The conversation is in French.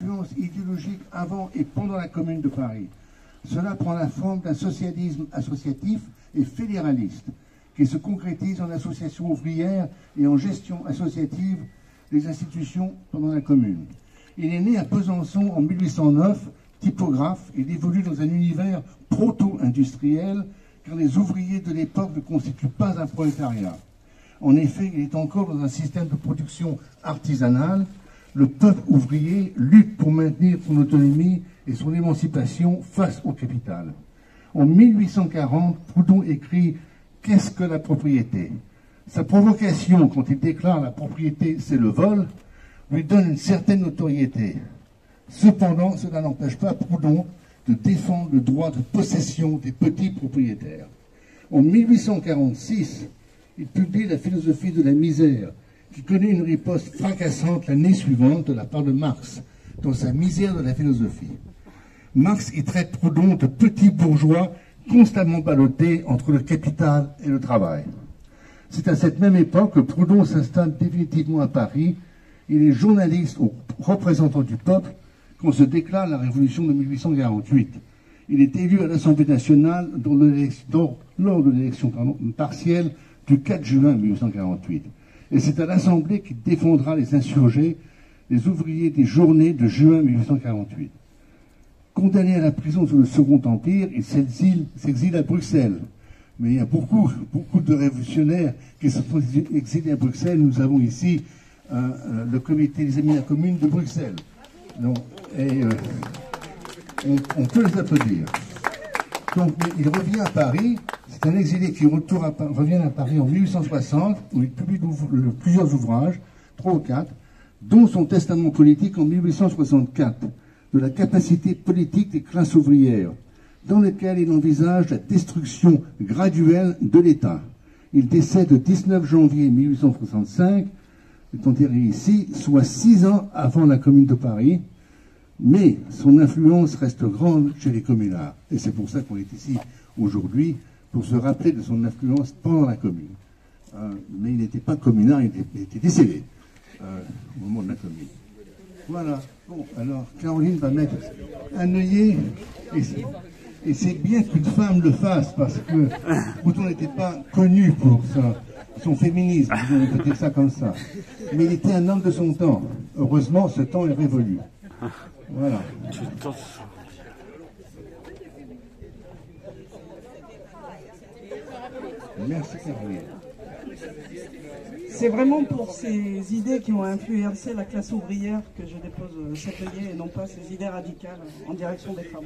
influences idéologiques avant et pendant la Commune de Paris. Cela prend la forme d'un socialisme associatif et fédéraliste qui se concrétise en association ouvrière et en gestion associative des institutions pendant la Commune. Il est né à Besançon en 1809, typographe. Il évolue dans un univers proto-industriel car les ouvriers de l'époque ne constituent pas un prolétariat. En effet, il est encore dans un système de production artisanale. Le peuple ouvrier lutte pour maintenir son autonomie et son émancipation face au capital. En 1840, Proudhon écrit « Qu'est-ce que la propriété ?» Sa provocation, quand il déclare « La propriété, c'est le vol », lui donne une certaine notoriété. Cependant, cela n'empêche pas Proudhon de défendre le droit de possession des petits propriétaires. En 1846, il publie La philosophie de la misère, qui connaît une riposte fracassante l'année suivante de la part de Marx, dans sa misère de la philosophie. Marx y traite Proudhon de petit bourgeois constamment ballotté entre le capital et le travail. C'est à cette même époque que Proudhon s'installe définitivement à Paris. Il est journaliste au représentant du peuple quand se déclare la révolution de 1848. Il est élu à l'Assemblée nationale lors de l'élection partielle du 4 juin 1848. Et c'est à l'Assemblée qu'il défendra les insurgés, les ouvriers des journées de juin 1848. Condamné à la prison sous le Second Empire, il s'exile à Bruxelles. Mais il y a beaucoup de révolutionnaires qui se sont exilés à Bruxelles. Nous avons ici le comité des Amis de la Commune de Bruxelles. Donc, on peut les applaudir. Donc, il revient à Paris. C'est un exilé qui revient à Paris en 1860, où il publie plusieurs ouvrages, 3 ou 4, dont son testament politique en 1864, de la capacité politique des classes ouvrières, dans lequel il envisage la destruction graduelle de l'État. Il décède le 19 janvier 1865, est enterré ici, soit 6 ans avant la Commune de Paris, mais son influence reste grande chez les communards. Et c'est pour ça qu'on est ici aujourd'hui, pour se rappeler de son influence pendant la Commune. Mais il n'était pas communard, il était décédé au moment de la Commune. Voilà. Bon, alors Caroline va mettre un œillet, et c'est bien qu'une femme le fasse, parce que Proudhon n'était pas connu pour son féminisme, on peut dire ça comme ça. Mais il était un homme de son temps. Heureusement, ce temps est révolu. Voilà. Merci Caroline. C'est vraiment pour ces idées qui ont influencé la classe ouvrière que je dépose cet œillet et non pas ces idées radicales en direction des femmes.